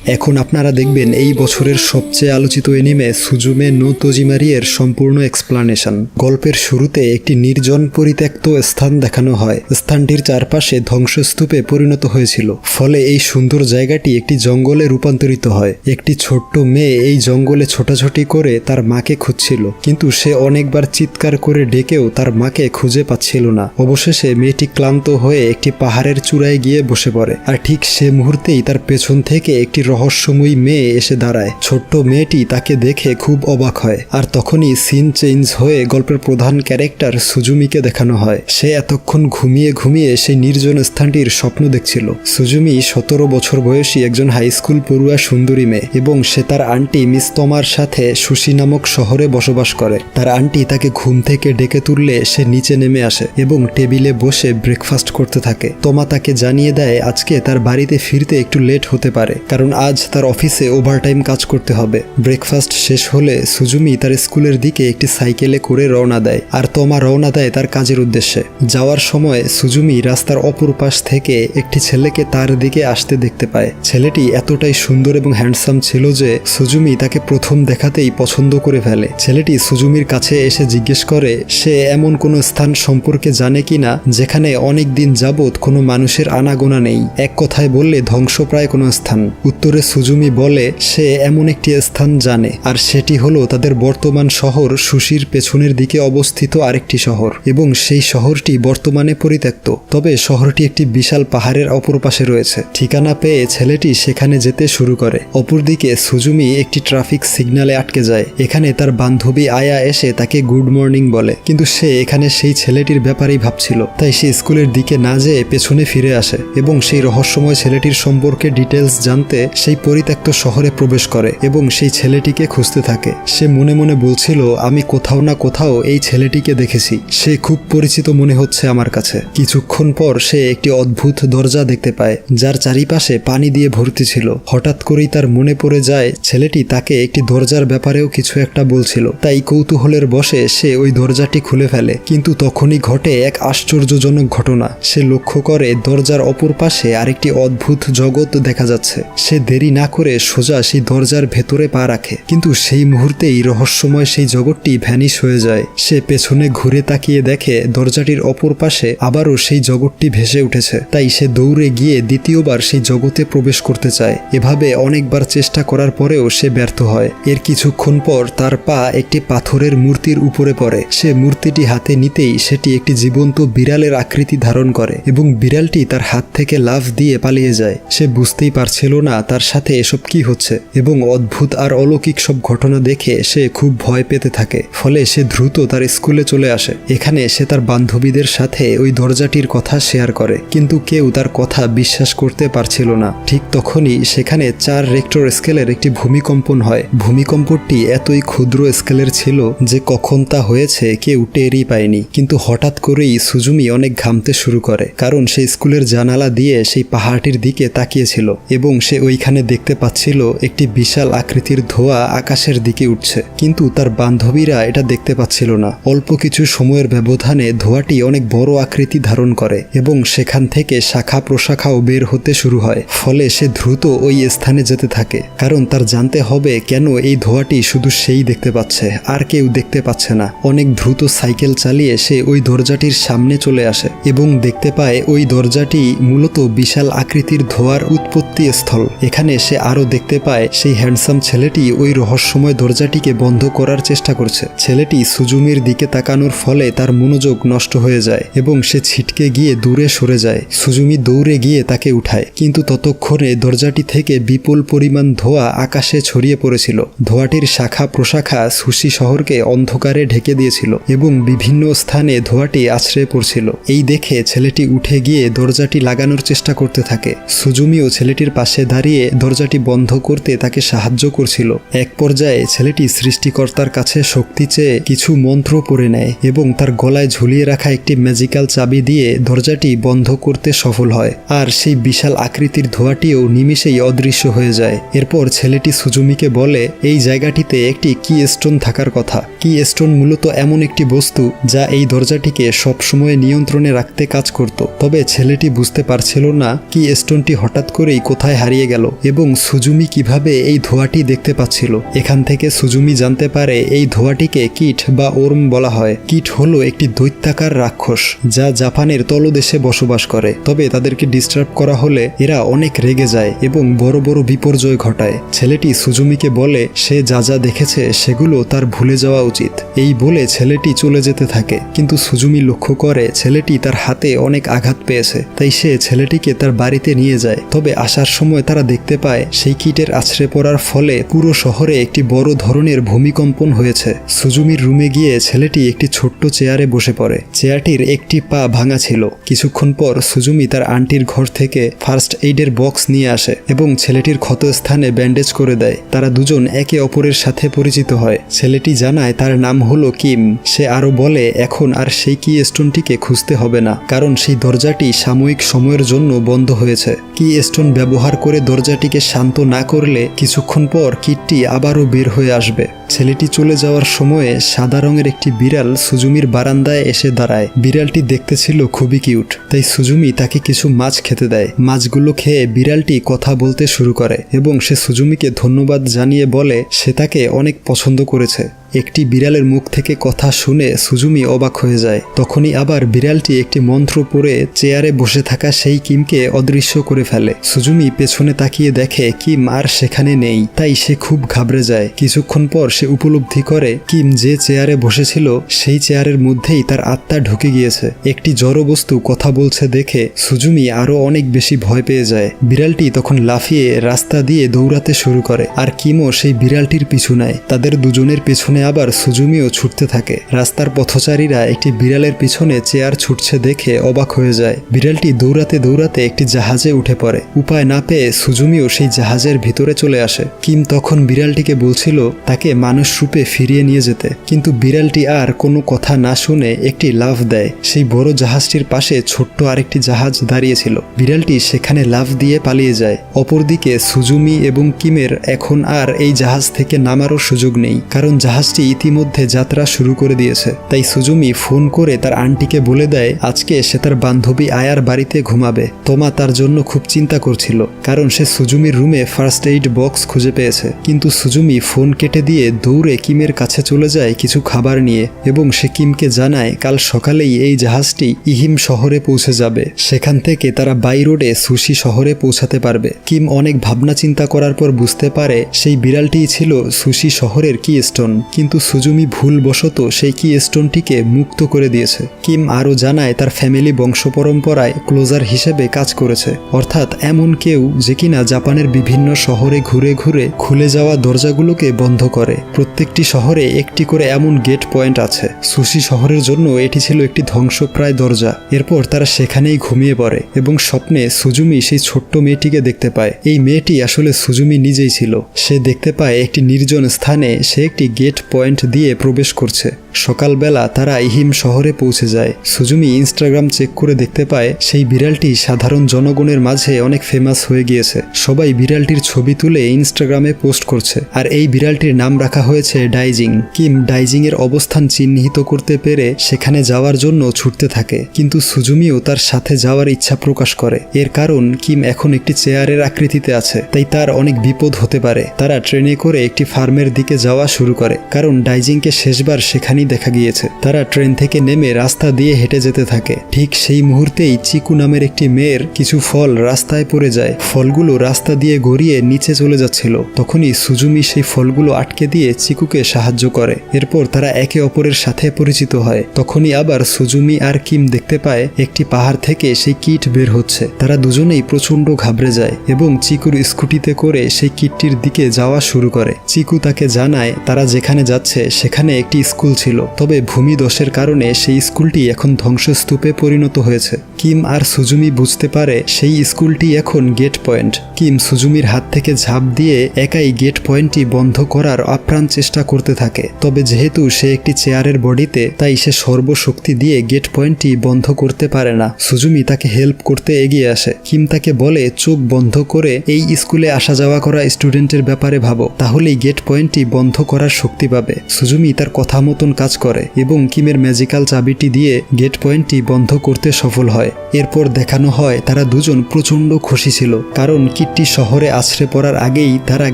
এখন আপনারা দেখবেন এই বছরের সবচেয়ে আলোচিত এনিমে সুজুমে নো তোজিমারি এর সম্পূর্ণ এক্সপ্লানেশন। গল্পের শুরুতে একটি নির্জন পরিত্যক্ত স্থান দেখানো হয়। স্থানটির চারপাশে ধ্বংসস্তূপে পরিণত হয়েছিল, ফলে এই সুন্দর জায়গাটি একটি জঙ্গলে রূপান্তরিত হয়। একটি ছোট্ট মেয়ে এই জঙ্গলে ছোটাছুটি করে তার মাকে খুঁজছিল, কিন্তু সে অনেকবার চিৎকার করে ডেকেও তার মাকে খুঁজে পাচ্ছিল না। অবশেষে মেয়েটি ক্লান্ত হয়ে একটি পাহাড়ের চূড়ায় গিয়ে বসে পড়ে, আর ঠিক সে মুহূর্তেই তার পেছন থেকে একটি রহস্যময়ী মেয়ে এসে দাঁড়ায়। ছোট্ট মেয়েটি তাকে দেখে খুব অবাক হয়, আর তখনই সিন চেঞ্জ হয়ে গল্পের প্রধান ক্যারেক্টার সুজুমিকে দেখানো হয়। সে এতক্ষণ ঘুমিয়ে ঘুমিয়ে সেই নির্জন স্থানটির স্বপ্ন দেখছিল। সুজুমি 17 বছর বয়সী একজন হাই স্কুল পড়ুয়া সুন্দরী মেয়ে, এবং সে তার আন্টি মিস তমার সাথে সুশি নামক শহরে বসবাস করে। তার আন্টি তাকে ঘুম থেকে ডেকে তুললে সে নিচে নেমে আসে এবং টেবিলে বসে ব্রেকফাস্ট করতে থাকে। তমা তাকে জানিয়ে দেয় আজকে তার বাড়িতে ফিরতে একটু লেট হতে পারে, কারণ আজ তার অফিসে ওভারটাইম কাজ করতে হবে। ব্রেকফাস্ট শেষ হলে সুজুমি তার স্কুলের দিকে একটি সাইকেলে করে রওনা দেয়, আর তমা রওনা দেয় তার কাজের উদ্দেশ্যে। যাওয়ার সময় সুজুমি রাস্তার অপর পাশ থেকে একটি ছেলেকে তার দিকে আসতে দেখতে পায়। ছেলেটি এতটাই সুন্দর এবং হ্যান্ডসাম ছিল যে সুজুমি তাকে প্রথম দেখাতেই পছন্দ করে ফেলে। ছেলেটি সুজুমির কাছে এসে জিজ্ঞেস করে সে এমন কোনো স্থান সম্পর্কে জানে কিনা যেখানে অনেক দিন যাবৎ কোনো মানুষের আনাগোনা নেই, এক কথায় বললে ধ্বংসপ্রায় কোনো স্থান। উত্তরে সুজুমি বলে সে এমন একটি স্থান জানে, আর সেটি হলো তাদের বর্তমান শহর সুশির পেছনের দিকে অবস্থিত আরেকটি শহর, এবং সেই শহরটি বর্তমানে পরিত্যক্ত। তবে শহরটি একটি বিশাল পাহাড়ের অপর পাশে রয়েছে। ঠিকানা পেয়ে ছেলেটি সেখানে যেতে শুরু করে। অপরদিকে সুজুমি একটি ট্রাফিক সিগন্যালে আটকে যায়। এখানে তার বান্ধবী আয়া এসে তাকে গুড মর্নিং বলে, কিন্তু সে এখানে সেই ছেলেটির ব্যাপারেই ভাবছিল। তাই সে স্কুলের দিকে না যেয়ে পেছনে ফিরে আসে এবং সেই রহস্যময় ছেলেটির সম্পর্কে ডিটেলস জানতে সেই পরিত্যক্ত শহরে প্রবেশ করে এবং সেই ছেলেটিকে খুঁজতে থাকে। সে মনে মনে বলছিল আমি কোথাও না কোথাও এই ছেলেটিকে দেখেছি, সে খুব পরিচিত মনে হচ্ছে আমার কাছে। কিছুক্ষণ পর সে একটি অদ্ভুত দরজা দেখতে পায়, যার চারিপাশে পানি দিয়ে ভর্তি ছিল। হঠাৎ করেই তার মনে পড়ে যায় ছেলেটি তাকে একটি দরজার ব্যাপারেও কিছু একটা বলছিল। তাই কৌতূহলের বশে সে ওই দরজাটি খুলে ফেলে, কিন্তু তখনই ঘটে এক আশ্চর্যজনক ঘটনা। সে লক্ষ্য করে দরজার অপর পাশে আরেকটি অদ্ভুত জগৎ দেখা যাচ্ছে। সে দেরি না করে সোজা সেই দরজার ভেতরে পা রাখে, কিন্তু সেই মুহূর্তেই রহস্যময় সেই জগৎটি ভ্যানিশ হয়ে যায়। সে পেছনে ঘুরে তাকিয়ে দেখে দরজাটির অপর পাশে আবারও সেই জগৎটি ভেসে উঠেছে। তাই সে দৌড়ে গিয়ে দ্বিতীয়বার সেই জগতে প্রবেশ করতে চায়। এভাবে অনেকবার চেষ্টা করার পরেও সে ব্যর্থ হয়। এর কিছুক্ষণ পর তার পা একটি পাথরের মূর্তির উপরে পড়ে। সে মূর্তিটি হাতে নিতেই সেটি একটি জীবন্ত বিড়ালের আকৃতি ধারণ করে এবং বিড়ালটি তার হাত থেকে লাফ দিয়ে পালিয়ে যায়। সে বুঝতেই পারছিল না তার সাথে এসব কি হচ্ছে, এবং অদ্ভুত আর অলৌকিক সব ঘটনা দেখে সে খুব ভয় পেতে থাকে। ফলে সে দ্রুত তার স্কুলে চলে আসে। এখানে সে তার বান্ধবীদের সাথে ওই দরজাটির কথা শেয়ার করে, কিন্তু কেউ তার কথা বিশ্বাস করতে পারছিল না। ঠিক তখনই সেখানে 4 রেক্টর স্কেলের একটি ভূমিকম্পন হয়। ভূমিকম্পটি এতই ক্ষুদ্র স্কেলের ছিল যে কখন তা হয়েছে কেউ টেরই পায়নি। কিন্তু হঠাৎ করেই সুজুমি অনেক ঘামতে শুরু করে, কারণ সে স্কুলের জানালা দিয়ে সেই পাহাড়টির দিকে তাকিয়েছিল এবং সে ওইখানে দেখতে পাচ্ছিল একটি বিশাল আকৃতির ধোঁয়া আকাশের দিকে উঠছে। কিন্তু তার বান্ধবীরা এটা দেখতে পাচ্ছিল না। অল্প কিছু সময়ের ব্যবধানে ধোঁয়াটি অনেক বড় আকৃতি ধারণ করে এবং সেখান থেকে শাখা প্রশাখাও বের হতে শুরু হয়। ফলে সে দ্রুত ওই স্থানে যেতে থাকে, কারণ তার জানতে হবে কেন এই ধোঁয়াটি শুধু সেই দেখতে পাচ্ছে, আর কেউ দেখতে পাচ্ছে না। অনেক দ্রুত সাইকেল চালিয়ে সে ওই দরজাটির সামনে চলে আসে এবং দেখতে পায় ওই দরজাটি মূলত বিশাল আকৃতির ধোঁয়ার উৎপত্তি স্থল। এখানে সে আরও দেখতে পায় সেই হ্যান্ডসাম ছেলেটি ওই রহস্যময় দরজাটিকে বন্ধ করার চেষ্টা করছে। ছেলেটি সুজুমির দিকে তাকানোর ফলে তার মনোযোগ নষ্ট হয়ে যায় এবং সে ছিটকে গিয়ে দূরে সরে যায়। সুজুমি দৌড়ে গিয়ে তাকে উঠায়, কিন্তু ততক্ষণে দরজাটি থেকে বিপুল পরিমাণ ধোঁয়া আকাশে ছড়িয়ে পড়েছিল। ধোঁয়াটির শাখা প্রশাখা সুশি শহরকে অন্ধকারে ঢেকে দিয়েছিল এবং বিভিন্ন স্থানে ধোঁয়াটি আছড়ে পড়ছিল। এই দেখে ছেলেটি উঠে গিয়ে দরজাটি লাগানোর চেষ্টা করতে থাকে। সুজুমিও ছেলেটির পাশে দাঁড়িয়ে দরজাটি বন্ধ করতে তাকে সাহায্য করছিল। এক পর্যায়ে ছেলেটি সৃষ্টিকর্তার কাছে শক্তি চেয়ে কিছু মন্ত্র পড়ে নেয় এবং তার গলায় ঝুলিয়ে রাখা একটি ম্যাজিক্যাল চাবি দিয়ে দরজাটি বন্ধ করতে সফল হয়, আর সেই বিশাল আকৃতির ধোঁয়াটিও নিমিষেই অদৃশ্য হয়ে যায়। এরপর ছেলেটি সুজুমিকে বলে এই জায়গাটিতে একটি কি স্টোন থাকার কথা, কি স্টোন মূলত এমন একটি বস্তু যা এই দরজাটিকে সবসময় নিয়ন্ত্রণে রাখতে কাজ করত। তবে ছেলেটি বুঝতে পারছিল না কি স্টোনটি হঠাৎ করেই কোথায় হারিয়ে গেল এবং সুজুমি কিভাবে এই ধোঁয়াটি দেখতে পাচ্ছিল। এখান থেকে সুজুমি জানতে পারে এই ধোঁয়াটিকে কিট বা ওর্ম বলা হয়। কিট হলো একটি দৈত্যাকার রাক্ষস যা জাপানের তলদেশে বসবাস করে। তবে তাদেরকে ডিস্টার্ব করা হলে এরা অনেক রেগে যায় এবং বড় বড় বিপর্যয় ঘটায়। ছেলেটি সুজুমিকে বলে সে যা যা দেখেছে সেগুলো তার ভুলে যাওয়া উচিত। এই বলে ছেলেটি চলে যেতে থাকে, কিন্তু সুজুমি লক্ষ্য করে ছেলেটি তার হাতে অনেক আঘাত পেয়েছে। তাই সে ছেলেটিকে তার বাড়িতে নিয়ে যায়। তবে আসার সময় তারা দেখতে পায় সেই কিটের আছড়ে পড়ার ফলে পুরো শহরে একটি বড় ধরনের ভূমিকম্পন হয়েছে। সুজুমির রুমে গিয়ে ছেলেটি একটি ছোট্ট চেয়ারে বসে পড়ে। চেয়ারটির একটি পা ভাঙা ছিল। কিছুক্ষণ পর সুজুমি তার আন্টির ঘর থেকে ফার্স্ট এইডের বক্স নিয়ে আসে এবং ছেলেটির ক্ষত স্থানে ব্যান্ডেজ করে দেয়। তারা দুজন একে অপরের সাথে পরিচিত হয়। ছেলেটি জানায় তার নাম হলো কিম। সে আরো বলে এখন আর সেই কি স্টোনটিকে খুঁজতে হবে না, কারণ সেই দরজাটি সাময়িক সময়ের জন্য বন্ধ হয়েছে। কি স্টোন ব্যবহার করে দরজাটিকে শান্ত না করলে কিছুক্ষণ পর কিটটি আবারও বের হয়ে আসবে। ছেলেটি চলে যাওয়ার সময়ে সাদা রঙের একটি বিড়াল সুজুমির বারান্দায় এসে দাঁড়ায়। বিড়ালটি দেখতে ছিল খুবই কিউট, তাই সুজুমি তাকে কিছু মাছ খেতে দেয়। মাছগুলো খেয়ে বিড়ালটি কথা বলতে শুরু করে এবং সে সুজুমিকে ধন্যবাদ জানিয়ে বলে সে তাকে অনেক পছন্দ করেছে। একটি বিড়ালের মুখ থেকে কথা শুনে সুজুমি অবাক হয়ে যায়। তখনই আবার বিড়ালটি একটি মন্ত্র পড়ে চেয়ারে বসে থাকা সেই কিমকে অদৃশ্য করে ফেলে। সুজুমি পেছনে তাকিয়ে দেখে কিম আর সেখানে নেই, তাই সে খুব ঘাবড়ে যায়। কিছুক্ষণ পর সে উপলব্ধি করে কিম যে চেয়ারে বসেছিল সেই চেয়ারের মধ্যেই তার আত্মা ঢুকে গিয়েছে। একটি জড় বস্তু কথা বলছে দেখে সুজুমি আরো অনেক বেশি ভয় পেয়ে যায়। বিড়ালটি তখন লাফিয়ে রাস্তা দিয়ে দৌড়াতে শুরু করে আর কিমও সেই বিড়ালটির পিছু নেয়। তাদের দুজনের পেছনে আবার সুজুমিও ছুটতে থাকে। রাস্তার পথচারীরা একটি বিড়ালের পিছনে চেয়ার ছুটছে দেখে অবাক হয়ে যায়। বিড়ালটি দৌড়াতে দৌড়াতে একটি জাহাজে উঠে পড়ে। উপায় না পেয়ে সুজুমিও সেই জাহাজের ভিতরে চলে আসে। কিম তখন বিড়ালটিকে বলছিল তাকে মানুষ রূপে ফিরিয়ে নিয়ে যেতে, কিন্তু বিড়ালটি আর কোনো কথা না শুনে একটি লাফ দেয়। সেই বড় জাহাজটির পাশে ছোট্ট আরেকটি জাহাজ দাঁড়িয়েছিল। বিড়ালটি সেখানে লাফ দিয়ে পালিয়ে যায়। অপরদিকে সুজুমি এবং কিমের এখন আর এই জাহাজ থেকে নামারও সুযোগ নেই, কারণ জাহাজটি ইতিমধ্যে যাত্রা শুরু করে দিয়েছে। তাই সুজুমি ফোন করে তার আন্টিকে বলে দেয় আজকে সে তার বান্ধবী আয়ার বাড়িতে ঘুমাবে। তোমা তার জন্য খুব চিন্তা করছিল, কারণ সে সুজুমির রুমে ফার্স্ট এইড বক্স খুঁজে পেয়েছে। কিন্তু সুজুমি ফোন কেটে দিয়ে দৌড়ে কিমের কাছে চলে যায় কিছু খাবার নিয়ে এবং সে কিমকে জানায় কাল সকালেই এই জাহাজটি ইহিম শহরে পৌঁছে যাবে। সেখান থেকে তারা বাই রোডে সুশি শহরে পৌঁছাতে পারবে। কিম অনেক ভাবনা চিন্তা করার পর বুঝতে পারে সেই বিড়ালটিই ছিল সুশি শহরের কি স্টোন, কিন্তু সুজুমি ভুলবশত সেই কি স্টোনটিকে মুক্ত করে দিয়েছে। কিম আরও জানায় তার ফ্যামিলি বংশ পরম্পরায় ক্লোজার হিসেবে কাজ করেছে, অর্থাৎ এমন কেউ যে কিনা জাপানের বিভিন্ন শহরে ঘুরে ঘুরে খুলে যাওয়া দরজাগুলোকে বন্ধ করে। প্রত্যেকটি শহরে একটি করে এমন গেট পয়েন্ট আছে। সুশি শহরের জন্য এটি ছিল একটি ধ্বংসপ্রায় দরজা। এরপর তারা সেখানেই ঘুমিয়ে পড়ে এবং স্বপ্নে সুজুমি সেই ছোট্ট মেয়েটিকে দেখতে পায়। এই মেয়েটি আসলে সুজুমি নিজেই ছিল। সে দেখতে পায় একটি নির্জন স্থানে সে একটি গেট পয়েন্ট দিয়ে প্রবেশ করছে। সকালবেলা তারা ইহিম শহরে পৌঁছে যায়। সুজুমি ইনস্টাগ্রাম চেক করে দেখতে পায় সেই বিড়ালটি সাধারণ জনগণের মাঝে অনেক ফেমাস হয়ে গিয়েছে। সবাই বিড়ালটির ছবি তুলে ইনস্টাগ্রামে পোস্ট করছে, আর এই বিড়ালটির নাম রাখা হয়েছে ডাইজিং। কিম ডাইজিং এর অবস্থান চিহ্নিত করতে পেরে সেখানে যাওয়ার জন্য ছুটতে থাকে, কিন্তু সুজুমিও তার সাথে যাওয়ার ইচ্ছা প্রকাশ করে। এর কারণ কিম এখন একটি চেয়ারের আকৃতিতে আছে, তাই তার অনেক বিপদ হতে পারে। তারা ট্রেনে করে একটি ফার্মের দিকে যাওয়া শুরু করে, কারণ ডাইজিংকে শেষবার সেখানেই দেখা গিয়েছে। তারা ট্রেন থেকে নেমে রাস্তা দিয়ে হেঁটে যেতে থাকে। ঠিক সেই মুহূর্তেই চিকু নামের একটি মেয়ের কিছু ফল রাস্তায় পড়ে যায়। ফলগুলো রাস্তা দিয়ে গড়িয়ে নিচে চলে যাচ্ছিল। তখনই সুজুমি সেই ফলগুলো আটকে দিয়ে চিকুকে সাহায্য করে। এরপর তারা একে অপরের সাথে পরিচিত হয়। তখনই আবার সুজুমি আর কিম দেখতে পায় একটি পাহাড় থেকে সেই কিট বের হচ্ছে। তারা দুজনেই প্রচন্ড ঘাবড়ে যায় এবং চিকুর স্কুটিতে করে সেই কিটটির দিকে যাওয়া শুরু করে। চিকু তাকে জানায় তারা যেখানে যাচ্ছে সেখানে একটি স্কুল ছিল, তবে ভূমিধসের কারণে সেই স্কুলটি এখন ধ্বংসস্তূপে পরিণত হয়েছে। কিম আর সুজুমি বুঝতে পারে সেই স্কুলটি এখন গেট পয়েন্ট। কিম সুজুমির হাত থেকে ঝাঁপ দিয়ে একাই গেট পয়েন্টটি বন্ধ করার আপ্রাণ চেষ্টা করতে থাকে। তবে যেহেতু সে একটি চেয়ারের বডিতে, তাই সে সর্বশক্তি দিয়ে গেট পয়েন্টটি বন্ধ করতে পারে না। সুজুমি তাকে হেল্প করতে এগিয়ে আসে। কিম তাকে বলে, চোখ বন্ধ করে এই স্কুলে আসা যাওয়া করা স্টুডেন্টের ব্যাপারে ভাবো, তাহলেই গেট পয়েন্টটি বন্ধ করার শক্তি পাবে। সুজুমি তার কথা মতন কাজ করে এবং কিমের ম্যাজিক্যাল চাবিটি দিয়ে গেট পয়েন্টটি বন্ধ করতে সফল হয়। এরপর দেখানো হয় তারা দুজন প্রচণ্ড খুশি ছিল, কারণ কিট্টি শহরে আছড়ে পড়ার আগেই তারা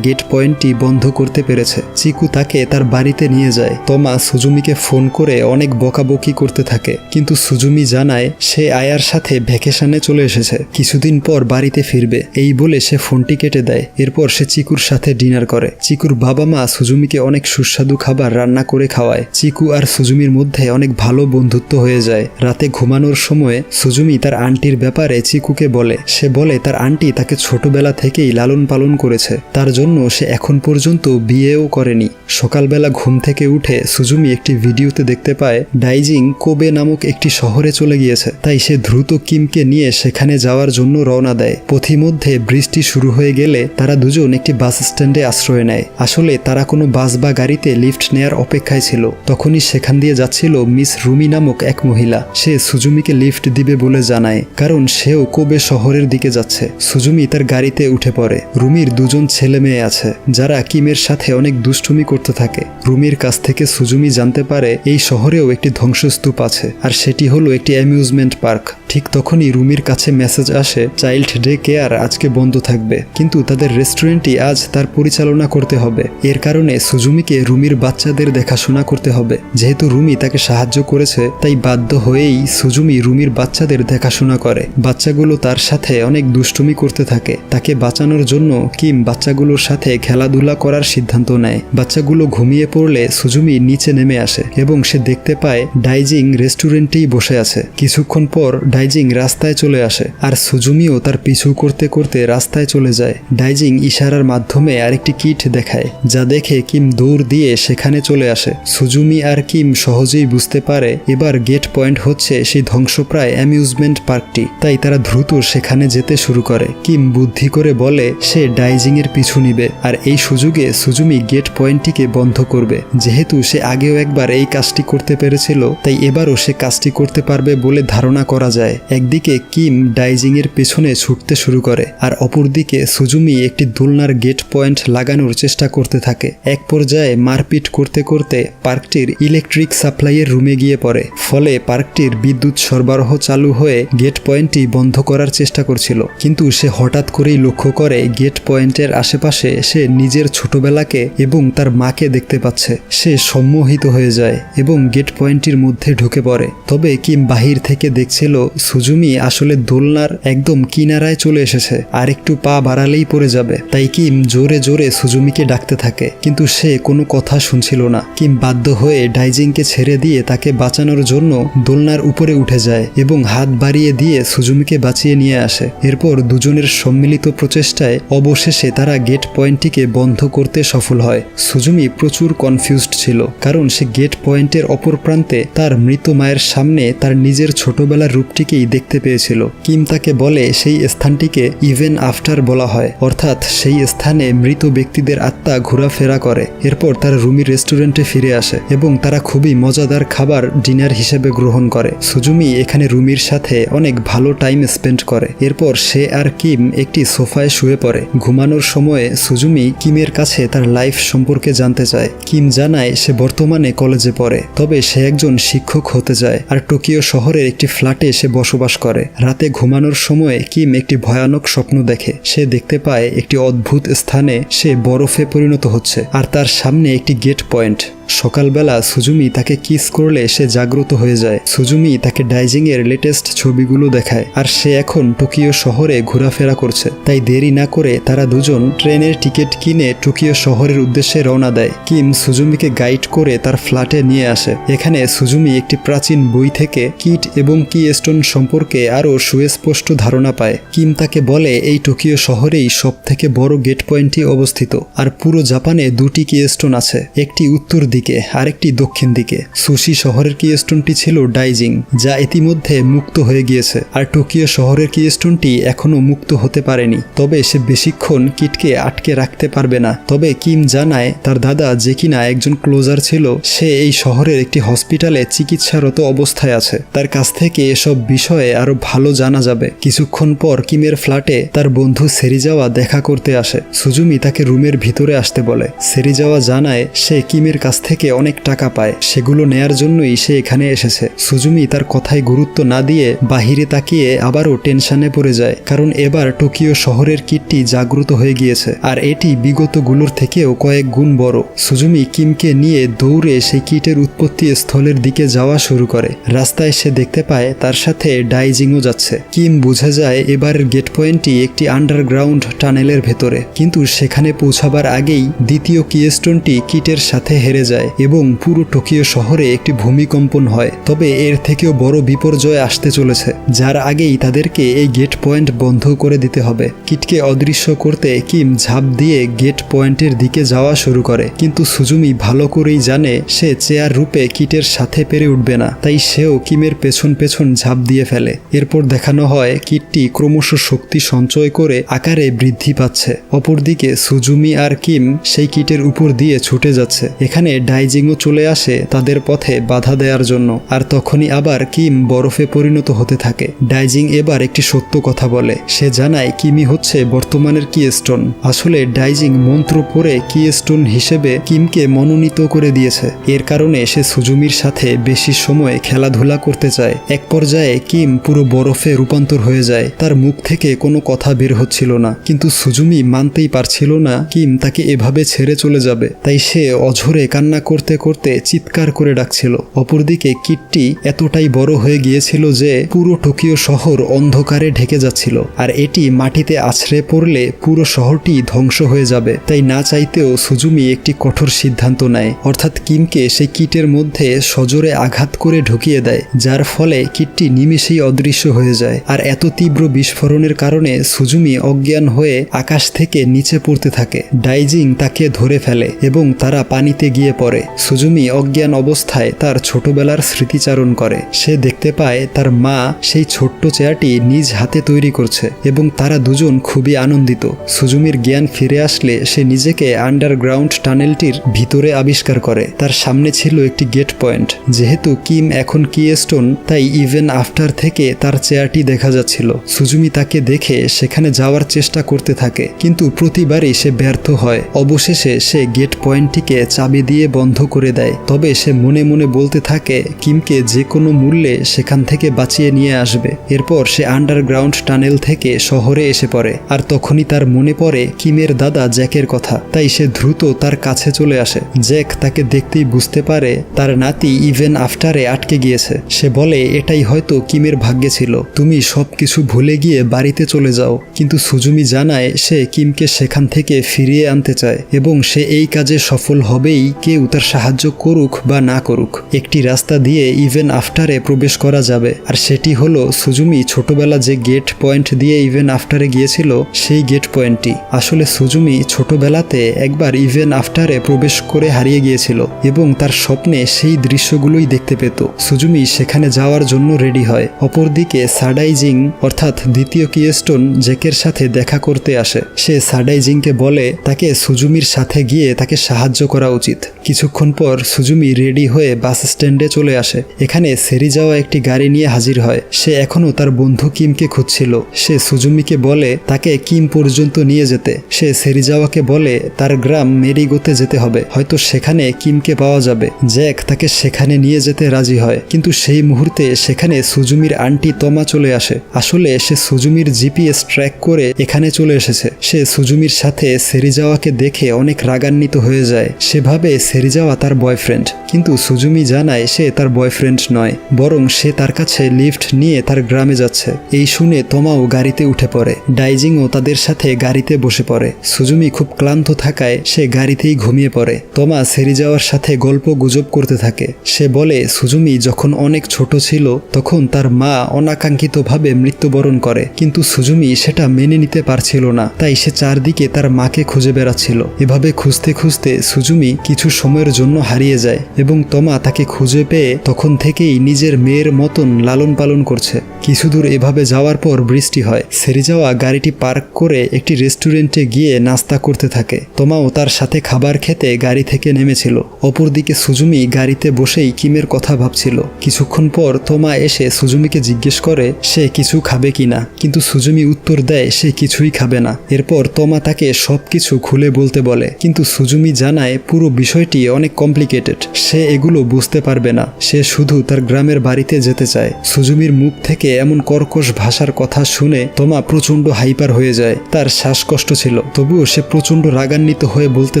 গেট পয়েন্টটি বন্ধ করতে পেরেছে। চিকু তাকে তার বাড়িতে নিয়ে যায়। তমা সুজুমিকে ফোন করে অনেক বকাবকি করতে থাকে, কিন্তু সুজুমি জানায় সে আয়ার সাথে ভ্যাকেশনে চলে এসেছে, কিছুদিন পর বাড়িতে ফিরবে। এই বলে সে ফোনটি কেটে দেয়। এরপর সে চিকুর সাথে ডিনার করে। চিকুর বাবা মা সুজুমিকে অনেক সুস্বাদু খাবার রান্না করে খাওয়ায়। চিকু আর সুজুমির মধ্যে অনেক ভালো বন্ধুত্ব হয়ে যায়। রাতে ঘুমানোর সময় সুজুমি তার আন্টির ব্যাপারে চিকুকে বলে। সে বলে তার আন্টি তাকে ছোটবেলা থেকেই লালন পালন করেছে, তার জন্য সে এখন পর্যন্ত বিয়েও করেনি। সকালবেলা ঘুম থেকে উঠে সুজুমি একটি ভিডিওতে দেখতে পায় ডাইজিং কোবে নামক একটি শহরে চলে গিয়েছে। তাই সে দ্রুত কিমকে নিয়ে সেখানে যাওয়ার জন্য রওনা দেয়। পথিমধ্যে বৃষ্টি শুরু হয়ে গেলে তারা দুজন একটি বাস স্ট্যান্ডে আশ্রয় নেয়। আসলে তারা কোনো বাস বা গাড়িতে লিফট নেয়ার অপেক্ষায় ছিল। তখনই সেখান দিয়ে যাচ্ছিল মিস রুমি নামক এক মহিলা। সে সুজুমিকে লিফট দিবে বলে জানায়, কারণ সেও কোবে শহরের দিকে যাচ্ছে। সুজুমি তার গাড়িতে উঠে পড়ে। রুমির দুজন ছেলে মেয়ে আছে, যারা কিমের সাথে অনেক দুষ্টুমি করতে থাকে। রুমির কাছ থেকে সুজুমি জানতে পারে এই শহরেও একটি ধ্বংসস্তূপ আছে, আর সেটি হলো একটি অ্যামিউজমেন্ট পার্ক। ঠিক তখনই রুমির কাছে মেসেজ আসে চাইল্ড ডে কেয়ার আজকে বন্ধ থাকবে, কিন্তু তাদের রেস্টুরেন্টটি আজ তার পরিচালনা করতে হবে। এর কারণে সুজুমিকে রুমির বাচ্চাদের দেখাশোনা করতে হবে। যেহেতু রুমি তাকে সাহায্য করেছে, তাই বাধ্য হয়েই সুজুমি রুমির বাচ্চাদের দেখাশোনা করে। বাচ্চাগুলো তার সাথে অনেক দুষ্টুমি করতে থাকে। তাকে বাঁচানোর জন্য কিম বাচ্চাগুলোর সাথে খেলাধুলা করার সিদ্ধান্ত নেয়। বাচ্চাগুলো ঘুমিয়ে পড়লে সুজুমি নিচে নেমে আসে এবং সে দেখতে পায় ডাইজিং রেস্টুরেন্টেই বসে আছে। কিছুক্ষণ পর ডাইজিং রাস্তায় চলে আসে, আর সুজুমিও তার পিছু করতে করতে রাস্তায় চলে যায়। ডাইজিং ইশারার মাধ্যমে আরেকটি কিট দেখায়, যা দেখে কিম দৌড় দিয়ে সেখানে চলে আসে। সুজুমি আর কিম সহজেই বুঝতে পারে এবার গেট পয়েন্ট হচ্ছে সেই ধ্বংসপ্রায় অ্যামিউজমেন্ট পার্কটি। তাই তারা দ্রুত সেখানে যেতে শুরু করে। কিম বুদ্ধি করে বলে সে ডাইজিং এর পিছু নিবে, আর এই সুযোগে সুজুমি গেট পয়েন্টটিকে বন্ধ করবে। যেহেতু সে আগেও একবার এই কাজটি করতে পেরেছিল, তাই এবারও সে কাজটি করতে পারবে বলে ধারণা করা যায়। একদিকে কিম ডাইজিং এর পেছনে ছুটতে শুরু করে, আর অপরদিকে সুজুমি একটি দোলনার গেট পয়েন্ট লাগানোর চেষ্টা করতে থাকে। এক পর্যায়ে মারপিট করতে করতে পার্কটির ইলেকট্রিক সাপ্লাইয়ের রুমে গিয়ে পড়ে। ফলে পার্কটির বিদ্যুৎ সরবরাহ চালু হয়ে গেট পয়েন্টটি বন্ধ করার চেষ্টা করছিল, কিন্তু সে হঠাৎ করেই লক্ষ্য করে গেট পয়েন্টের আশেপাশে সে নিজের ছোটবেলাকে এবং তার মাকে দেখতে পাচ্ছে। সে সম্মোহিত হয়ে যায় এবং গেট পয়েন্টটির মধ্যে ঢুকে পড়ে। তবে কিম বাহির থেকে দেখছিল সুজুমি আসলে দোলনার একদম কিনারায় চলে এসেছে, আর একটু পা বাড়ালেই পড়ে যাবে। তাই কিম জোরে জোরে সুজুমিকে ডাকতে থাকে, কিন্তু সে কোনো কথা শুনছিল না। কিম বাধ্য হয়ে ডাইজিংকে ছেড়ে দিয়ে তাকে বাঁচানোর জন্য দোলনার উপরে উঠে যায় এবং হাত বাড়িয়ে দিয়ে সুজুমিকে বাঁচিয়ে নিয়ে আসে। এরপর দুজনের সম্মিলিত প্রচেষ্টায় অবশেষে তারা গেট পয়েন্টটিকে বন্ধ করতে সফল হয়। সুজুমি প্রচুর কনফিউজড ছিল, কারণ সে গেট পয়েন্টের অপর প্রান্তে তার মৃত মায়ের সামনে তার নিজের ছোটবেলার রূপটিকেই দেখতে পেয়েছিল। কিম তাকে বলে সেই স্থানটিকে ইভেন আফটার বলা হয়, অর্থাৎ সেই স্থানে মৃত ব্যক্তিদের আত্মা ঘোরাফেরা করে। এরপর তারা রুমির রেস্টুরেন্টে ফিরে আসে এবং তারা খুবই মজাদার খাবার ডিনার হিসেবে গ্রহণ করে। সুজুমি এখানে রুমির সাথে অনেক ভালো টাইম স্পেন্ড করে। এরপর সে আর কিম একটি সোফায় শুয়ে পড়ে। ঘুমানোর সময়ে সুজুমি কিমের কাছে তার লাইফ সম্পর্কে জানতে চায়। কিম জানায় সে বর্তমানে কলেজে পড়ে, তবে সে একজন শিক্ষক হতে চায়, আর টোকিও শহরের একটি ফ্ল্যাটে সে বসবাস করে। রাতে ঘুমানোর সময় কিম একটি ভয়ানক স্বপ্ন দেখে। সে দেখতে পায় একটি অদ্ভুত স্থানে সে বরফে পরিণত হচ্ছে, আর তার সামনে একটি গেট পয়েন্ট। সকালবেলা সুজুমি তাকে কিস করলে সে জাগ্রত হয়ে যায়। সুজুমি তাকে ডাইজিং এর লেটেস্ট ছবিগুলো দেখায়, আর সে এখন টোকিও শহরে ঘোরাফেরা করছে। তাই দেরি না করে তারা দুজন ট্রেনের টিকিট কিনে টোকিও শহরের উদ্দেশ্যে রওনা দেয়। কিম সুজুমিকে গাইড করে তার ফ্ল্যাটে নিয়ে আসে। এখানে সুজুমি একটি প্রাচীন বই থেকে কিট এবং কিস্টোন সম্পর্কে আরও সুস্পষ্ট ধারণা পায়। কিম তাকে বলে এই টোকিও শহরেই সব থেকে বড় গেট পয়েন্টটি অবস্থিত, আর পুরো জাপানে দুটি কিস্টোন আছে, একটি উত্তর দিকে আরেকটি দক্ষিণ দিকে। সুশি শহরের কিস্টোনটি ছিল ডাইজিং, যা ইতিমধ্যে মুক্ত হয়ে গিয়েছে, আর টোকিও শহরের কিস্টোনটি এখনো মুক্ত হতে পারেনি। তবে সে বেশিক্ষণ কিটকে আটকে রাখতে পারবে না। তবে কিম জানায় তার দাদা, যে কিনা একজন ক্লোজার ছিল, সে এই শহরের একটি হসপিটালে চিকিৎসারত অবস্থায় আছে। তার কাছ থেকে এসব বিষয়ে আরো ভালো জানা যাবে। কিছুক্ষণ পর কিমের ফ্ল্যাটে তার বন্ধু সেরিজাওয়া দেখা করতে আসে। সুজুমি তাকে রুমের ভিতরে আসতে বলে। সেরিজাওয়া জানায় সে কিমের কাছ থেকে অনেক টাকা পায়, সেগুলো নেয়ার জন্যই সে এখানে এসেছে। সুজুমি তার কথায় গুরুত্ব না দিয়ে বাহিরে তাকিয়ে আবারও টেনশনে পড়ে যায়, কারণ এবার টোকিও শহরের কিটটি জাগ্রত হয়ে গিয়েছে, আর এটি বিগতগুলোর থেকেও কয়েক গুণ বড়। সুজুমি কিমকে নিয়ে দৌড়ে সেই কিটের উৎপত্তি স্থলের দিকে যাওয়া শুরু করে। রাস্তায় সে দেখতে পায় তার সাথে ডাইজিংও যাচ্ছে। কিম বুঝে যায় এবারের গেট পয়েন্টটি একটি আন্ডারগ্রাউন্ড টানেলের ভেতরে, কিন্তু সেখানে পৌঁছাবার আগেই দ্বিতীয় কিস্টোনটি কিটের সাথে হেরে যায় এবং পুরো টোকিও শহরে একটি ভূমিকম্পন হয়। তবে এর থেকেও বড় বিপর্যয় আসতে চলেছে, যার আগেই তাদেরকে এই গেট পয়েন্ট বন্ধ করে দিতে হবে। কিটকে অদৃশ্য করতে কিম ঝাঁপ দিয়ে গেট পয়েন্টের দিকে যাওয়া শুরু করে, কিন্তু সুজুমি ভালো করেই জানে সে চেয়ার রূপে কিটের সাথে পেরে উঠবে না, তাই সেও কিমের পেছন পেছন ঝাঁপ দিয়ে ফেলে। এরপর দেখানো হয় কিটটি ক্রমশ শক্তি সঞ্চয় করে আকারে বৃদ্ধি পাচ্ছে। অপরদিকে সুজুমি আর কিম সেই কিটের উপর দিয়ে ছুটে যাচ্ছে। এখানে ডাইজিংও চলে আসে তাদের পথে বাধা দেওয়ার জন্য, আর তখনই আবার কিম বরফে পরিণত হতে থাকে। ডাইজিং এবার একটি সত্য কথা বলে। সে জানায় কিমি হচ্ছে বর্তমানের কিস্টোন। আসলে ডাইজিং মন্ত্র পড়ে কিস্টোন হিসেবে কিমকে মনোনীত করে দিয়েছে। এর কারণে সে সুজুমির সাথে বেশি সময় খেলাধুলা করতে চায়। এক পর্যায়ে কিম পুরো বরফে রূপান্তর হয়ে যায়। তার মুখ থেকে কোনো কথা বের হচ্ছিল না, কিন্তু সুজুমি মানতেই পারছিল না কিম তাকে এভাবে ছেড়ে চলে যাবে। তাই সে অঝরে কান্না করতে করতে চিৎকার করে ডাকছিল। অপরদিকে কিটটি এতটাই বড় হয়ে গিয়েছিল যে পুরো টোকিও শহর অন্ধকারে ঢেকে যাচ্ছিল, আর এটি মাটিতে আছড়ে পড়লে পুরো শহরটি ধ্বংস হয়ে যাবে। তাই না চাইতেও সুজুমি একটি কঠোর সিদ্ধান্ত নেয়, অর্থাৎ কিমকে সেই কিটের মধ্যে সজোরে আঘাত করে ঢুকিয়ে দেয়, যার ফলে কিটটি নিমেষেই অদৃশ্য হয়ে যায়। আর এত তীব্র বিস্ফোরণের কারণে সুজুমি অজ্ঞান হয়ে আকাশ থেকে নিচে পড়তে থাকে। ডাইজিং তাকে ধরে ফেলে এবং তারা পানিতে গিয়ে পড়ে। সুজুমি অজ্ঞান অবস্থায় তার ছোটবেলার স্মৃতিচারণ করে। সে দেখতে পায় তার মা সেই ছোট্ট চেয়ারটি নিজ হাতে তৈরি করছে এবং তারা দুজন খুবই আনন্দিত। সুজুমির জ্ঞান ফিরে আসলে সে নিজেকে আন্ডারগ্রাউন্ড টানেলটির ভিতরে আবিষ্কার করে। তার সামনে ছিল একটি গেট পয়েন্ট। যেহেতু কিম এখন কিস্টোন, তাই ইভেন আফটার থেকে তার চেয়ারটি দেখা যাচ্ছিল। সুজুমি তাকে দেখে সেখানে যাওয়ার চেষ্টা করতে থাকে, কিন্তু প্রতিবারই সে ব্যর্থ হয়। অবশেষে সে গেট পয়েন্টটিকে চাবি দিয়ে বন্ধ করে দেয়। তবে সে মনে মনে বলতে থাকে কিমকে যে কোনো মূল্যে সেখান থেকে বাঁচিয়ে নিয়ে আসবে। এরপর সে আন্ডারগ্রাউন্ড টানেল থেকে শহরে এসে পড়ে, আর তখনই তার মনে পড়ে কিমের দাদা জ্যাকের কথা। তাই সে দ্রুত তার কাছে চলে আসে। জ্যাক তাকে দেখতেই বুঝতে পারে তার নাতি ইভেন আফটারে আটকে গিয়েছে। সে বলে এটাই হয়তো কিমের ভাগ্যে ছিল, তুমি সবকিছু ভুলে গিয়ে বাড়িতে চলে যাও। কিন্তু সুজুমি জানায় সে কিমকে সেখান থেকে ফিরিয়ে আনতে চায় এবং সে এই কাজে সফল হবেই, কেউ তার সাহায্য করুক বা না করুক। একটি রাস্তা দিয়ে ইভেন আফটারে প্রবেশ করা যাবে, আর সেটি হলো সুজুমি ছোটবেলা যে গেট পয়েন্ট দিয়ে ইভেন আফটারে গিয়েছিল সেই গেট পয়েন্টটি। আসলে সুজুমি ছোটবেলাতে একবার ইভেন আফটারে প্রবেশ করে হারিয়ে গিয়েছিল এবং তার স্বপ্নে সেই দৃশ্যগুলোই দেখতে পেত। সুজুমি সেখানে যাওয়ার জন্য রেডি হয়। অপরদিকে সাডাইজিং অর্থাৎ দ্বিতীয় কিস্টোন জ্যাকের সাথে দেখা করতে আসে। সে সাডাইজিংকে বলে তাকে সুজুমির সাথে গিয়ে তাকে সাহায্য করা উচিত। কিছুক্ষণ পর সুজুমি রেডি হয়ে বাস স্ট্যান্ডে চলে আসে। এখানে সেরিজাওয়া একটি গাড়ি নিয়ে হাজির হয়। সে এখনও তার বন্ধু কিমকে খুঁজছিল। সে সুজুমিকে বলে তাকে কিম পর্যন্ত নিয়ে যেতে। সে সেরিজাওয়াকে বলে তার গ্রাম মেরিগোতে যেতে হবে, হয়তো সেখানে কিমকে পাওয়া যাবে। জ্যাক তাকে সেখানে নিয়ে যেতে রাজি হয়, কিন্তু সেই মুহূর্তে সেখানে সুজুমির আন্টি তমা চলে আসে। আসলে সে সুজুমির জিপিএস ট্র্যাক করে এখানে চলে এসেছে। সে সুজুমির সাথে সেরিজাওয়াকে দেখে অনেক রাগান্বিত হয়ে যায়। সেভাবে সেরিজাওয়া তার বয়ফ্রেন্ড, কিন্তু সুজুমি জানায় সে তার বয়ফ্রেন্ড নয়, বরং সে তার কাছে লিফট নিয়ে তার গ্রামে যাচ্ছে। এই শুনে তমাও গাড়িতে উঠে পড়ে। ডাইজিংও তাদের সাথে গাড়িতে বসে পড়ে। সুজুমি খুব ক্লান্ত থাকায় সে গাড়িতেই ঘুমিয়ে পড়ে। তমা সেরিজাওয়ার সাথে গল্প গুজব করতে থাকে। সে বলে সুজুমি যখন অনেক ছোট ছিল তখন তার মা অনাকাঙ্ক্ষিতভাবে মৃত্যুবরণ করে, কিন্তু সুজুমি সেটা মেনে নিতে পারছিল না। তাই সে চারদিকে তার মাকে খুঁজে বেড়াচ্ছিল। এভাবে খুঁজতে খুঁজতে সুজুমি কিছু সময়ের জন্য হারিয়ে যায় এবং তমা তাকে খুঁজে পেয়ে তখন থেকেই নিজের মেয়ের মতন লালন পালন করছে। কিছু দূর এভাবে যাওয়ার পর বৃষ্টি হয়। সেরিজাওয়া গাড়িটি পার্ক করে একটি রেস্টুরেন্টে গিয়ে নাস্তা করতে থাকে। তমাও তার সাথে খাবার খেতে গাড়ি থেকে নেমেছিল। অপরদিকে সুজুমি গাড়িতে বসেই কিমের কথা ভাবছিল। কিছুক্ষণ পর তমা এসে সুজুমিকে জিজ্ঞেস করে সে কিছু খাবে কিনা, কিন্তু সুজুমি উত্তর দেয় সে কিছুই খাবে না। এরপর তমা তাকে সবকিছু খুলে বলতে বলে, কিন্তু সুজুমি জানায় পুরো বিষয়টি অনেক কমপ্লিকেটেড, সে এগুলো বুঝতে পারবে না, সে শুধু তার গ্রামের বাড়িতে যেতে চায়। সুজুমির মুখ থেকে এমন কর্কশ ভাষার কথা শুনে তমা প্রচণ্ড হাইপার হয়ে যায়। তার শ্বাসকষ্ট ছিল, তবুও সে প্রচণ্ড রাগান্বিত হয়ে বলতে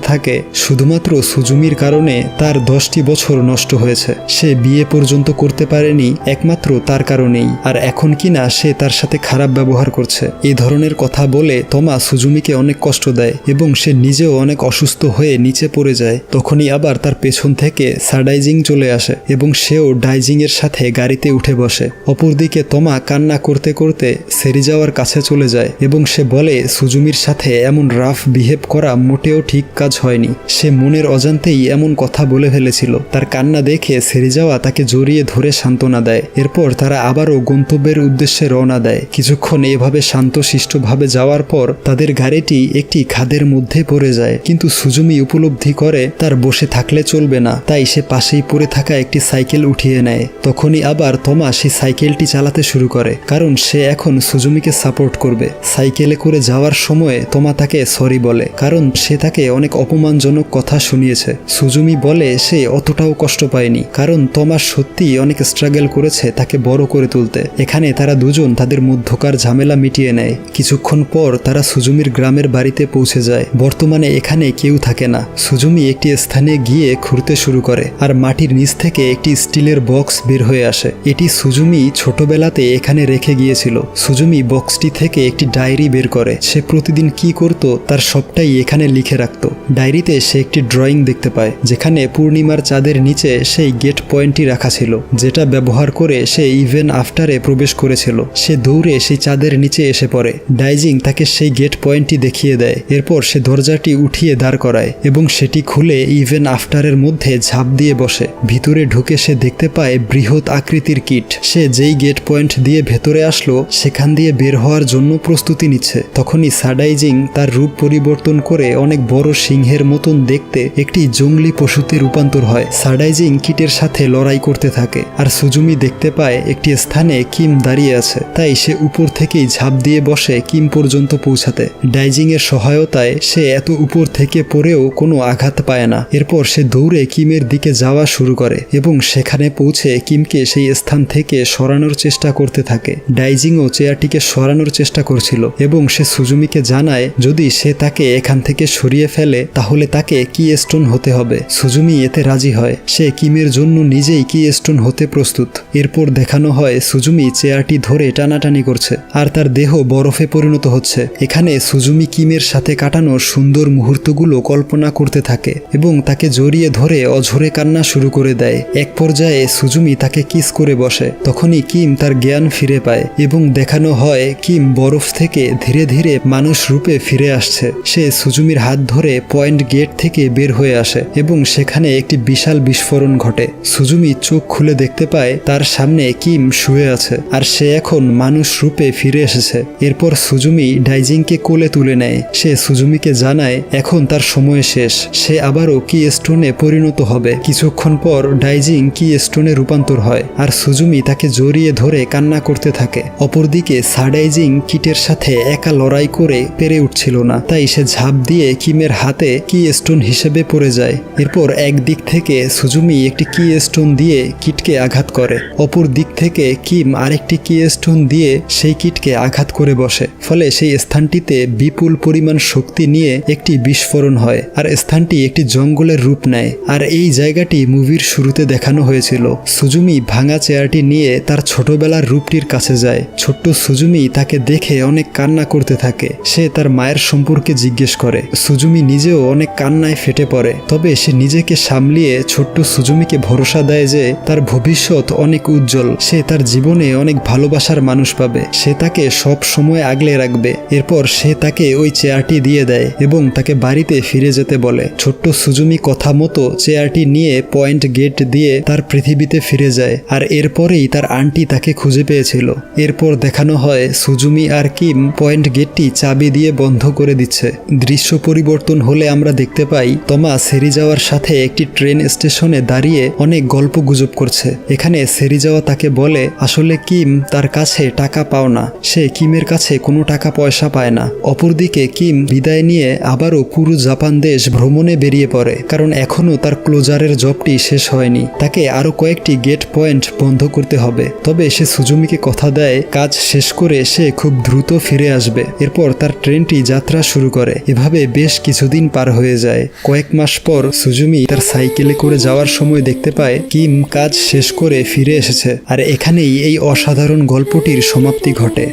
থাকে শুধুমাত্র সুজুমির কারণে তার 10টি বছর নষ্ট হয়েছে, সে বিয়ে পর্যন্ত করতে পারেনি একমাত্র তার কারণেই, আর এখন কিনা সে তার সাথে খারাপ ব্যবহার করছে। এই ধরনের কথা বলে তমা সুজুমিকে অনেক কষ্ট দেয় এবং সে নিজেও অনেক অসুস্থ হয়ে নিচে পড়ে যায়। তখনই আবার তার পেছন থেকে সাডাইজিং চলে আসে এবং সেও ডাইজিং এর সাথে গাড়িতে উঠে বসে। অপরদিকে তমা কান্না করতে করতে সেরিজাওয়ার কাছে চলে যায় এবং সে বলে সুজুমির সাথে এমন রাফ বিহেভ করা মোটেও ঠিক কাজ হয়নি, সে মনের অজান্তেই এমন কথা বলে ফেলেছিল। তার কান্না দেখে সেরিজাওয়া তাকে জড়িয়ে ধরে সান্ত্বনা দেয়। এরপর তারা আবারও গন্তব্যের উদ্দেশ্যে রওনা দেয়। কিছুক্ষণ এভাবে শান্তশিষ্টভাবে যাওয়ার পর তাদের গাড়িটি একটি খাদের মধ্যে পড়ে যায়, কিন্তু সুজুমি উপলব্ধি করে তার বসে থাকলে চলবে না, তাই সে পাশেই পড়ে থাকা একটি সাইকেল উঠিয়ে নেয়। তখনই আবার তমা সেই সাইকেলটি চালাতে শুরু করে, কারণ সে এখন সুজুমিকে সাপোর্ট করবে। সাইকেলে করে যাওয়ার সময় তমা তাকে সরি বলে, কারণ সে তাকে অনেক অপমানজনক কথা শুনিয়েছে। সুজুমি বলে সে অতটাও কষ্ট পায়নি, কারণ তমা সত্যিই অনেক স্ট্রাগল করেছে তাকে বড় করে তুলতে। এখানে তারা দুজন তাদের মধ্যকার ঝামেলা মিটিয়ে নেয়। কিছুক্ষণ পর তারা সুজুমির গ্রামের বাড়িতে পৌঁছে যায়। বর্তমানে এখানে কেউ থাকে না। সুজুমি একটি স্থানে গিয়ে খুঁড়তে শুরু করে আর মাটির নিচ থেকে একটি স্টিলের বক্স বের হয়ে আসে। এটি সুজুমি ছোটবেলাতে এখানে রেখে গিয়েছিল। সুজুমি বক্সটি থেকে একটি ডায়েরি বের করে। সে প্রতিদিন কি করত তার সবটাই এখানে লিখে রাখত। ডায়েরিতে সে একটি ড্রয়িং দেখতে পায়, যেখানে পূর্ণিমার চাঁদের নিচে সেই গেট পয়েন্টটি রাখা ছিল, যেটা ব্যবহার করে সে ইভেন আফটারে প্রবেশ করেছিল। সে দৌড়ে সেই চাঁদের নিচে এসে পড়ে। ডাইজিং তাকে সেই গেট পয়েন্টটি দেখিয়ে দেয়। এরপর সে দরজাটি উঠিয়ে দাঁড় করায় এবং সেটি খুলে ইভেন আফটারের মধ্যে ঝাঁপ দিয়ে বসে। ভিতরে ঢুকে সে দেখতে পায় বৃহৎ আকৃতির কিট। সে যেই গেট পয়েন্ট দিয়ে ভেতরে আসলো সেখান দিয়ে বের হওয়ার জন্য প্রস্তুতি নিচ্ছে। তখনই সাডাইজিং তার রূপ পরিবর্তন করে অনেক বড় সিংহের মতন দেখতে একটি জঙ্গলি পশুতে রূপান্তর হয়। সাডাইজিং কিটের সাথে লড়াই করতে থাকে আর সুজুমি দেখতে পায় একটি স্থানে কিম দাঁড়িয়ে আছে, তাই সে উপর থেকেই ঝাঁপ দিয়ে বসে কিম পর্যন্ত পৌঁছাতে। ডাইজিং এর সহায়তায় সে এত উপর থেকে পড়েও কোনো আঘাত পায় না। এরপর সে দৌড়ে কিমের দিকে যাওয়া শুরু করে এবং সেখানে পৌঁছে কিমকে সেই স্থান থেকে সরানোর চেষ্টা করতে থাকে। ডাইজিংও চেয়ারটিকে সরানোর চেষ্টা করছিল এবং সে সুজুমিকে জানায় যদি সে তাকে এখান থেকে সরিয়ে ফেলে তাহলে তাকে কি স্টোন হতে হবে। সুজুমি এতে রাজি হয়। সে কিমের জন্য নিজেই কি স্টোন হতে প্রস্তুত। এরপর দেখানো হয় সুজুমি চেয়ারটি ধরে টানাটানি করছে আর তার দেহ বরফে পরিণত হচ্ছে। এখানে সুজুমি কিমের সাথে কাটানো সুন্দর মুহূর্তগুলো কল্পনা করতে থাকে এবং তাকে জড়িয়ে ধরে অঝরে কান্না শুরু করে দেয়। এক পর্যায়ে সুজুমি তাকে কিস করে বসে। তখনই কিম তার জ্ঞান ফিরে পায় এবং দেখানো হয় কিম বরফ থেকে ধীরে ধীরে মানুষ রূপে ফিরে আসছে। সে সুজুমির হাত ধরে পয়েন্ট গেট থেকে বের হয়ে আসে এবং সেখানে একটি বিশাল বিস্ফোরণ ঘটে। সুজুমি চোখ খুলে দেখতে পায় তার সামনে কিম শুয়ে আছে আর সে এখন মানুষ রূপে ফিরে এসেছে। এরপর সুজুমি ডাইজিংকে কোলে তুলে নেয়। সে সুজুমিকে জানায় এখন তার সময় শেষ, সে আবারও কি স্টোনে পরিণত হবে। কিছুক্ষণ পর ডাইজিং কি স্টোনে রূপান্তর হয় আর সুজুমি তাকে জড়িয়ে ধরে কান্না করতে থাকে। অপরদিকে সাডাইজিং কিটের সাথে একা লড়াই করে পেরে উঠছিল না, তাই সে ঝাঁপ দিয়ে কিমের হাতে কি স্টোন হিসেবে পড়ে যায়। এরপর একদিক থেকে সুজুমি একটি কি স্টোন দিয়ে কিটকে আঘাত করে, অপর দিক থেকে কিম আরেকটি কি স্টোন দিয়ে সেই কিটকে আঘাত করে বসে। ফলে সেই স্থানটিতে বিপুল পরিমাণ শক্তি নিয়ে একটি বিস্ফোরণ হয় আর স্থানটি একটি জঙ্গলের রূপ নেয়। আর এই জায়গাটি মুভির শুরুতে দেখানো হয়েছিল। সুজুমি ভাঙা চেয়ারটি নিয়ে তার ছোটবেলার রূপটির কাছে যায়। ছোট্ট সুজুমি তাকে দেখে অনেক কান্না করতে থাকে। সে তার মায়ের সম্পর্কে জিজ্ঞেস করে। সুজুমি নিজেও অনেক কান্নায় ফেটে পড়ে, তবে সে নিজেকে সামলিয়ে ছোট্ট সুজুমিকে ভরসা দেয় যে তার ভবিষ্যৎ অনেক উজ্জ্বল, সে তার জীবনে অনেক ভালোবাসার মানুষ পাবে, সে তাকে সব সময় আগলে রাখবে। এরপর সে তাকে ওই চেয়ারটি দিয়ে দেয় এবং তাকে বাড়িতে ফিরে যেতে বলে। ছোট্ট সুজুমি সুজুমি কথা মতো চেয়ারটি নিয়ে পয়েন্ট গেট দিয়ে তার পৃথিবীতে ফিরে যায়, আর এরপরেই তার আন্টি তাকে খুঁজে পেয়েছিল। এরপর দেখানো হয় সুজুমি আর কিম পয়েন্ট গেটটি চাবি দিয়ে বন্ধ করে দিচ্ছে। দৃশ্য পরিবর্তন হলে আমরা দেখতে পাই তমা সেরিজাওয়ার সাথে একটি ট্রেন স্টেশনে দাঁড়িয়ে অনেক গল্প গুজব করছে। এখানে সেরিজাওয়া তাকে বলে আসলে কিম তার কাছে টাকা পাও না, সে কিমের কাছে কোনো টাকা পয়সা পায় না। অপরদিকে কিম বিদায় নিয়ে আবারও পুরো জাপান দেশ ভ্রমণে বেরিয়ে পড়ে, কারণ এখনও তার ক্লোজারের জবটি শেষ হয়নি। তাকে আরও কয়েকটি গেট পয়েন্ট বন্ধ করতে হবে। তবে সে সুজুমিকে কথা দেয় কাজ শেষ করে সে খুব দ্রুত ফিরে আসবে। এরপর তার ট্রেনটি যাত্রা শুরু করে। এভাবে বেশ কিছুদিন পার হয়ে যায়। কয়েক মাস পর সুজুমি তার সাইকেলে করে যাওয়ার সময় দেখতে পায় কিম কাজ শেষ করে ফিরে এসেছে, আর এখানেই এই অসাধারণ গল্পটির সমাপ্তি ঘটে।